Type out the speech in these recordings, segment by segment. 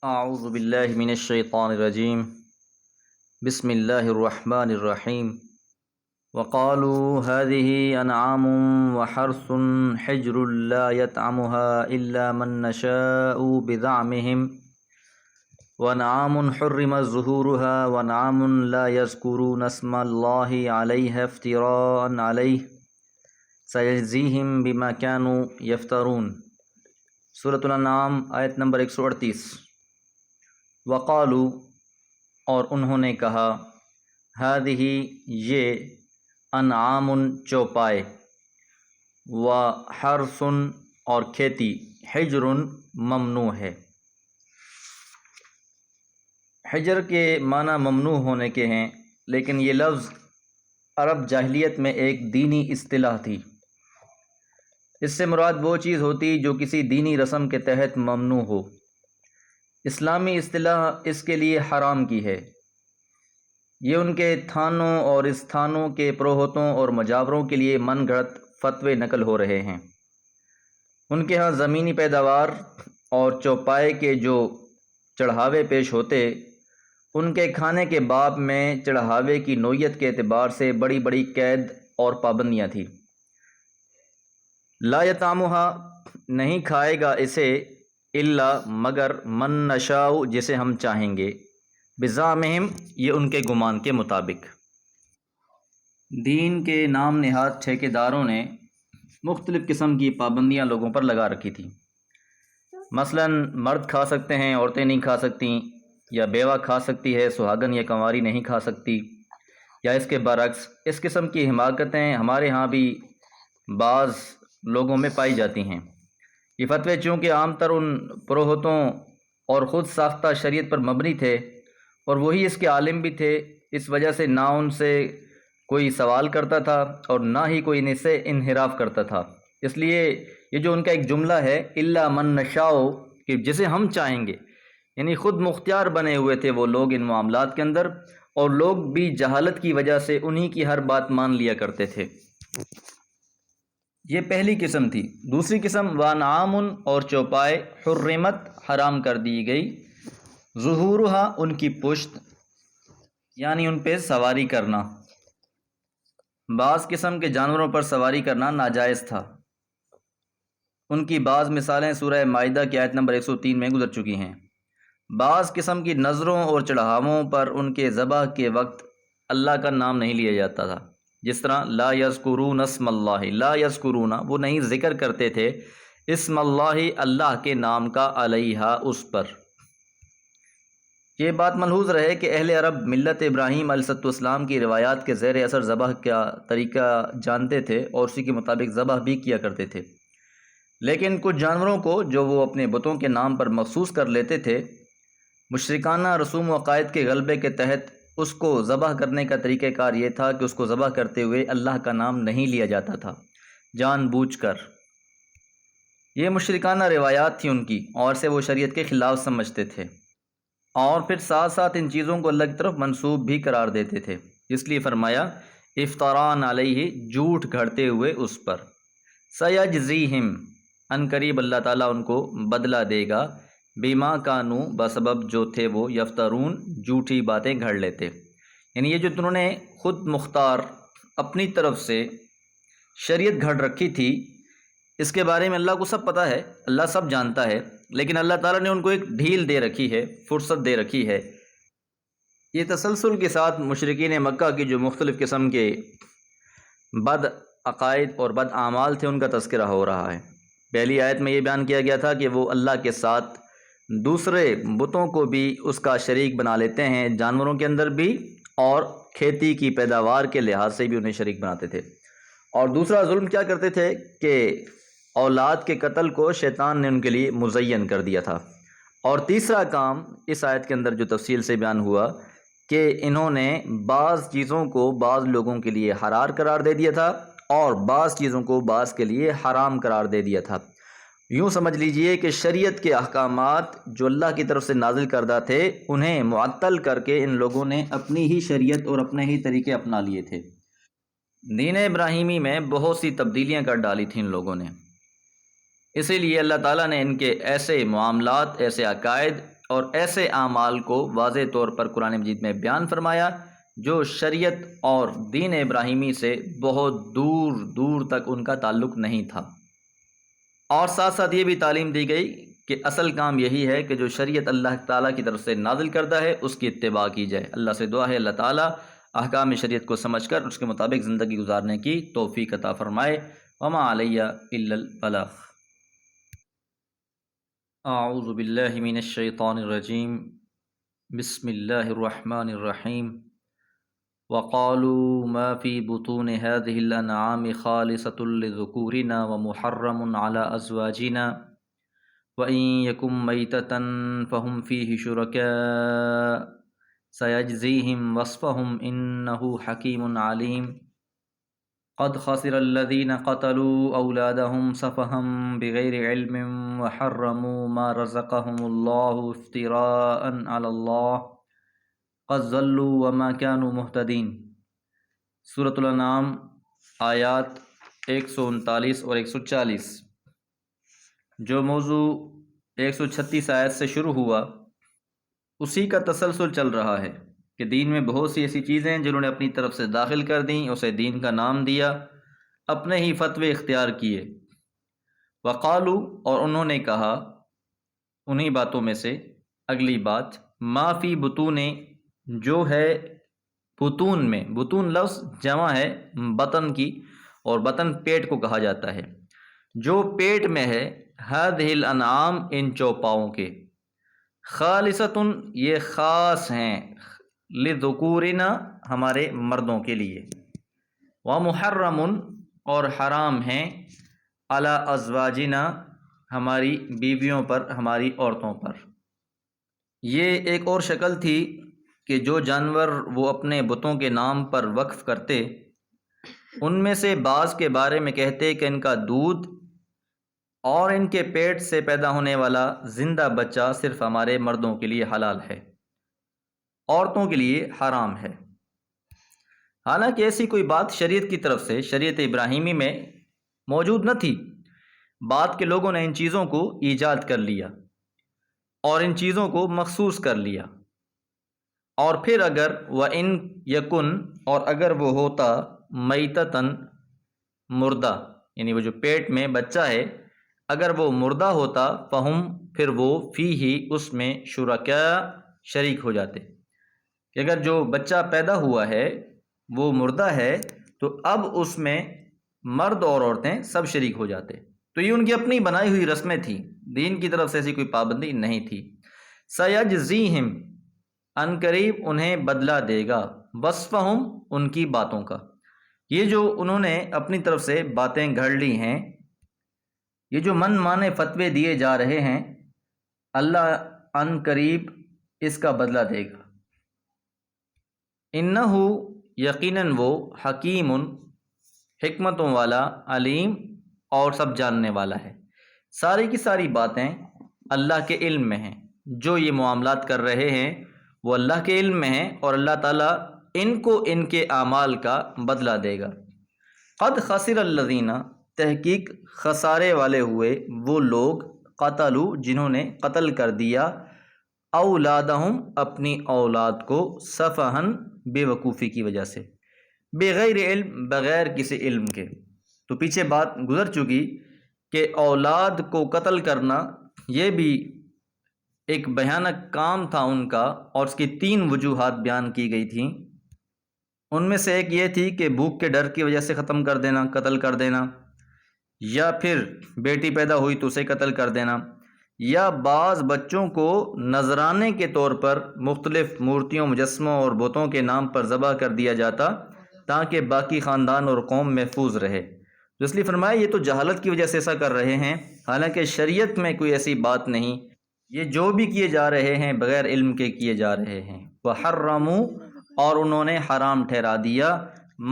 اعوذ باللہ من الشیطان الرجیم بسم اللہ الرحمن الرحیم وقالوا هذه انعام وحرث حجر لا يطعمها الا من نشاء بزعمهم وانعام حرم ظهورها وانعام لا يذكرون اسم الله عليها افتراء عليه سيجزيهم بما كانوا يفترون۔ سورۃ الانعام آیت نمبر 138۔ وقالو، اور انہوں نے کہا، ہذہ یہ، انعام چوپائے، و حرث اور کھیتی، حجر ممنوع ہے۔ حجر کے معنی ممنوع ہونے کے ہیں، لیکن یہ لفظ عرب جاہلیت میں ایک دینی اصطلاح تھی۔ اس سے مراد وہ چیز ہوتی جو کسی دینی رسم کے تحت ممنوع ہو۔ اسلامی اصطلاح اس کے لیے حرام کی ہے۔ یہ ان کے تھانوں اور اس تھانوں کے پروہتوں اور مجاوروں کے لیے من گھڑت فتوے نقل ہو رہے ہیں۔ ان کے ہاں زمینی پیداوار اور چوپائے کے جو چڑھاوے پیش ہوتے، ان کے کھانے کے باب میں چڑھاوے کی نوعیت کے اعتبار سے بڑی بڑی قید اور پابندیاں تھیں۔ لا یطعمھا، نہیں کھائے گا اسے، الا مگر، من نشاء جسے ہم چاہیں گے، بزعمہم یہ ان کے گمان کے مطابق۔ دین کے نام نہاد ٹھیکیداروں نے مختلف قسم کی پابندیاں لوگوں پر لگا رکھی تھی۔ مثلا مرد کھا سکتے ہیں، عورتیں نہیں کھا سکتی، یا بیوہ کھا سکتی ہے، سہاگن یا کنواری نہیں کھا سکتی، یا اس کے برعکس۔ اس قسم کی حماقتیں ہمارے ہاں بھی بعض لوگوں میں پائی جاتی ہیں۔ یہ فتوے چونکہ عام تر ان پروہتوں اور خود ساختہ شریعت پر مبنی تھے، اور وہی اس کے عالم بھی تھے، اس وجہ سے نہ ان سے کوئی سوال کرتا تھا اور نہ ہی کوئی ان سے انحراف کرتا تھا۔ اس لیے یہ جو ان کا ایک جملہ ہے، الا من نشاء، کہ جسے ہم چاہیں گے، یعنی خود مختار بنے ہوئے تھے وہ لوگ ان معاملات کے اندر، اور لوگ بھی جہالت کی وجہ سے انہی کی ہر بات مان لیا کرتے تھے۔ یہ پہلی قسم تھی۔ دوسری قسم، وانعام اور چوپائے، حرمت حرام کر دی گئی، ظہورھا ان کی پشت، یعنی ان پہ سواری کرنا۔ بعض قسم کے جانوروں پر سواری کرنا ناجائز تھا۔ ان کی بعض مثالیں سورہ مائدہ کی آیت نمبر 103 میں گزر چکی ہیں۔ بعض قسم کی نذروں اور چڑھاووں پر ان کے ذبح کے وقت اللہ کا نام نہیں لیا جاتا تھا، جس طرح لا یذکرون اسم اللہ، لا یذکرون وہ نہیں ذکر کرتے تھے، اسم اللہ اللہ کے نام کا، علیہا اس پر۔ یہ بات ملحوظ رہے کہ اہل عرب ملت ابراہیم علیہ السلام کی روایات کے زیر اثر ذبح کا طریقہ جانتے تھے اور اسی کے مطابق ذبح بھی کیا کرتے تھے، لیکن کچھ جانوروں کو جو وہ اپنے بتوں کے نام پر مخصوص کر لیتے تھے، مشرکانہ رسوم و عقائد کے غلبے کے تحت اس کو ذبح کرنے کا طریقہ کار یہ تھا کہ اس کو ذبح کرتے ہوئے اللہ کا نام نہیں لیا جاتا تھا، جان بوجھ کر۔ یہ مشرکانہ روایات تھیں ان کی، اور سے وہ شریعت کے خلاف سمجھتے تھے، اور پھر ساتھ ساتھ ان چیزوں کو اللہ کی طرف منسوب بھی قرار دیتے تھے۔ اس لیے فرمایا افطران علیہ، جھوٹ گھڑتے ہوئے اس پر۔ سیجزیہم، ان قریب اللہ تعالیٰ ان کو بدلہ دے گا، بما کانوا بسبب جو تھے وہ، یفترون جھوٹی باتیں گھڑ لیتے۔ یعنی یہ جو انہوں نے خود مختار اپنی طرف سے شریعت گھڑ رکھی تھی، اس کے بارے میں اللہ کو سب پتہ ہے، اللہ سب جانتا ہے، لیکن اللہ تعالیٰ نے ان کو ایک ڈھیل دے رکھی ہے، فرصت دے رکھی ہے۔ یہ تسلسل کے ساتھ مشرکین مکہ کی جو مختلف قسم کے بد عقائد اور بد اعمال تھے ان کا تذکرہ ہو رہا ہے۔ پہلی آیت میں یہ بیان کیا گیا تھا کہ وہ اللہ کے ساتھ دوسرے بتوں کو بھی اس کا شریک بنا لیتے ہیں، جانوروں کے اندر بھی، اور کھیتی کی پیداوار کے لحاظ سے بھی انہیں شریک بناتے تھے۔ اور دوسرا ظلم کیا کرتے تھے کہ اولاد کے قتل کو شیطان نے ان کے لیے مزین کر دیا تھا۔ اور تیسرا کام اس آیت کے اندر جو تفصیل سے بیان ہوا کہ انہوں نے بعض چیزوں کو بعض لوگوں کے لیے حلال قرار دے دیا تھا، اور بعض چیزوں کو بعض کے لیے حرام قرار دے دیا تھا۔ یوں سمجھ لیجئے کہ شریعت کے احکامات جو اللہ کی طرف سے نازل کردہ تھے، انہیں معطل کر کے ان لوگوں نے اپنی ہی شریعت اور اپنے ہی طریقے اپنا لیے تھے۔ دین ابراہیمی میں بہت سی تبدیلیاں کر ڈالی تھیں ان لوگوں نے، اسی لیے اللہ تعالیٰ نے ان کے ایسے معاملات، ایسے عقائد اور ایسے اعمال کو واضح طور پر قرآن مجید میں بیان فرمایا جو شریعت اور دین ابراہیمی سے بہت دور دور تک ان کا تعلق نہیں تھا۔ اور ساتھ ساتھ یہ بھی تعلیم دی گئی کہ اصل کام یہی ہے کہ جو شریعت اللہ تعالیٰ کی طرف سے نازل کردہ ہے اس کی اتباع کی جائے۔ اللہ سے دعا ہے اللہ تعالیٰ احکام شریعت کو سمجھ کر اس کے مطابق زندگی گزارنے کی توفیق عطا فرمائے۔ وما علیہ الا البلاغ۔ اعوذ باللہ من الشیطان الرجیم، بسم اللہ الرحمن الرحیم۔ وقالوا ما في بطون هذه الأنعام خالصة لذكورنا ومحرم على أزواجنا وإن يكن ميتة فهم فيه شركاء سيجزيهم وصفهم إنه حكيم عليم قد خسر الذين قتلوا أولادهم سفها بغير علم وحرموا ما رزقهم الله افتراء على الله قد ضلوا وما كانوا مهتدين۔ سورۃ الانعام آیات 139 اور 140۔ جو موضوع 136 آیت سے شروع ہوا اسی کا تسلسل چل رہا ہے کہ دین میں بہت سی ایسی چیزیں جنہوں نے اپنی طرف سے داخل کر دیں، اسے دین کا نام دیا، اپنے ہی فتوے اختیار کیے۔ وقالو، اور انہوں نے کہا، انہی باتوں میں سے اگلی بات، ما فی بطون، جو ہے بطون میں، بطون لفظ جمع ہے بطن کی، اور بطن پیٹ کو کہا جاتا ہے، جو پیٹ میں ہے، ہذہ الانعام، ان چوپاؤں کے، خالصۃً، یہ خاص ہیں، لذکورنا، ہمارے مردوں کے لیے، ومحرم، اور حرام ہیں، علی ازواجنا، ہماری بیویوں پر، ہماری عورتوں پر۔ یہ ایک اور شکل تھی کہ جو جانور وہ اپنے بتوں کے نام پر وقف کرتے، ان میں سے بعض کے بارے میں کہتے کہ ان کا دودھ اور ان کے پیٹ سے پیدا ہونے والا زندہ بچہ صرف ہمارے مردوں کے لیے حلال ہے، عورتوں کے لیے حرام ہے۔ حالانکہ ایسی کوئی بات شریعت کی طرف سے، شریعت ابراہیمی میں موجود نہ تھی، بعد کے لوگوں نے ان چیزوں کو ایجاد کر لیا اور ان چیزوں کو مخصوص کر لیا۔ اور پھر اگر وَإِن یکن، اور اگر وہ ہوتا، میتتاً، مردہ، یعنی وہ جو پیٹ میں بچہ ہے اگر وہ مردہ ہوتا، فہم، پھر وہ فیہ، اس میں، شرکاء، شریک ہو جاتے، کہ اگر جو بچہ پیدا ہوا ہے وہ مردہ ہے تو اب اس میں مرد اور عورتیں سب شریک ہو جاتے۔ تو یہ ان کی اپنی بنائی ہوئی رسمیں تھیں، دین کی طرف سے ایسی کوئی پابندی نہیں تھی۔ سیجزیہم، ان قریب انہیں بدلہ دے گا، وصفہم، ان کی باتوں کا۔ یہ جو انہوں نے اپنی طرف سے باتیں گھڑ لی ہیں، یہ جو من مانے فتوے دیے جا رہے ہیں، اللہ ان قریب اس کا بدلہ دے گا۔ انہ، یقیناً وہ، حکیم، حکمتوں والا، علیم، اور سب جاننے والا ہے۔ ساری کی ساری باتیں اللہ کے علم میں ہیں، جو یہ معاملات کر رہے ہیں وہ اللہ کے علم میں ہیں، اور اللہ تعالیٰ ان کو ان کے اعمال کا بدلہ دے گا۔ قد خسر الذین، تحقیق خسارے والے ہوئے وہ لوگ، قتلوا، جنہوں نے قتل کر دیا، اولادہم، اپنی اولاد کو، سفہن، بے وقوفی کی وجہ سے، بغیر علم، بغیر کسی علم کے۔ تو پیچھے بات گزر چکی کہ اولاد کو قتل کرنا یہ بھی ایک بھیانک کام تھا ان کا، اور اس کی 3 وجوہات بیان کی گئی تھیں۔ ان میں سے ایک یہ تھی کہ بھوک کے ڈر کی وجہ سے ختم کر دینا، قتل کر دینا، یا پھر بیٹی پیدا ہوئی تو اسے قتل کر دینا، یا بعض بچوں کو نذرانے کے طور پر مختلف مورتیوں، مجسموں اور بتوں کے نام پر ذبح کر دیا جاتا تاکہ باقی خاندان اور قوم محفوظ رہے۔ تو اس لیے فرمایا یہ تو جہالت کی وجہ سے ایسا کر رہے ہیں، حالانکہ شریعت میں کوئی ایسی بات نہیں، یہ جو بھی کیے جا رہے ہیں بغیر علم کے کیے جا رہے ہیں۔ وَحَرَّمُوا، اور انہوں نے حرام ٹھہرا دیا،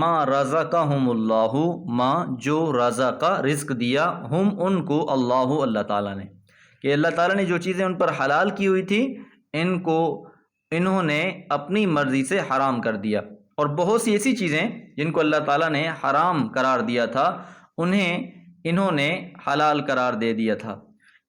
ما رزقہم اللہ، ما، جو، رزق، رزق دیا، ہم، ان کو، اللہ، اللہ تعالیٰ نے، کہ اللہ تعالیٰ نے جو چیزیں ان پر حلال کی ہوئی تھی ان کو انہوں نے اپنی مرضی سے حرام کر دیا، اور بہت سی ایسی چیزیں جن کو اللہ تعالیٰ نے حرام قرار دیا تھا انہیں انہوں نے حلال قرار دے دیا تھا۔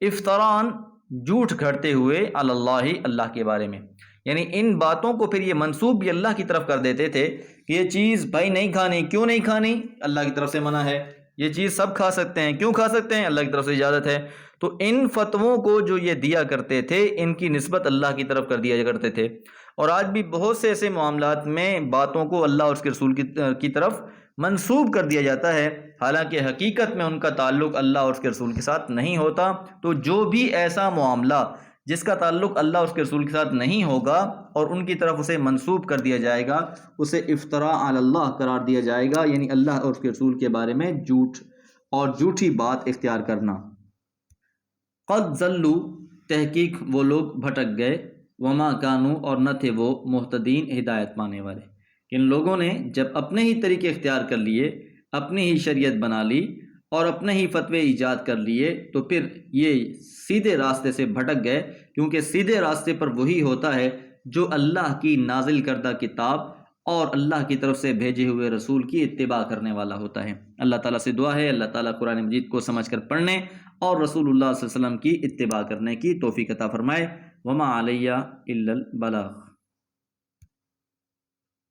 افطران، جھوٹ گھڑتے ہوئے علی اللہ اللہ کے بارے میں، یعنی ان باتوں کو پھر یہ منسوب بھی اللہ کی طرف کر دیتے تھے کہ یہ چیز بھائی نہیں کھانی، کیوں نہیں کھانی؟ اللہ کی طرف سے منع ہے۔ یہ چیز سب کھا سکتے ہیں، کیوں کھا سکتے ہیں؟ اللہ کی طرف سے اجازت ہے۔ تو ان فتووں کو جو یہ دیا کرتے تھے ان کی نسبت اللہ کی طرف کر دیا کرتے تھے، اور آج بھی بہت سے ایسے معاملات میں باتوں کو اللہ اور اس کے رسول کی طرف منسوب کر دیا جاتا ہے، حالانکہ حقیقت میں ان کا تعلق اللہ اور اس کے رسول کے ساتھ نہیں ہوتا۔ تو جو بھی ایسا معاملہ جس کا تعلق اللہ اور اس کے رسول کے ساتھ نہیں ہوگا اور ان کی طرف اسے منسوب کر دیا جائے گا، اسے افتراء علی اللہ قرار دیا جائے گا، یعنی اللہ اور اس کے رسول کے بارے میں جھوٹ اور جھوٹی بات اختیار کرنا۔ قد ضلوا، تحقیق وہ لوگ بھٹک گئے، وما کانوا، اور نہ تھے وہ مہتدین ہدایت پانے والے۔ ان لوگوں نے جب اپنے ہی طریقے اختیار کر لیے، اپنی ہی شریعت بنا لی اور اپنے ہی فتوے ایجاد کر لیے، تو پھر یہ سیدھے راستے سے بھٹک گئے، کیونکہ سیدھے راستے پر وہی ہوتا ہے جو اللہ کی نازل کردہ کتاب اور اللہ کی طرف سے بھیجے ہوئے رسول کی اتباع کرنے والا ہوتا ہے۔ اللہ تعالیٰ سے دعا ہے اللہ تعالیٰ قرآن مجید کو سمجھ کر پڑھنے اور رسول اللہ صلی اللہ علیہ وسلم کی اتباع کرنے کی توفیق عطا فرمائے۔ وما علیہ الا البلاغ۔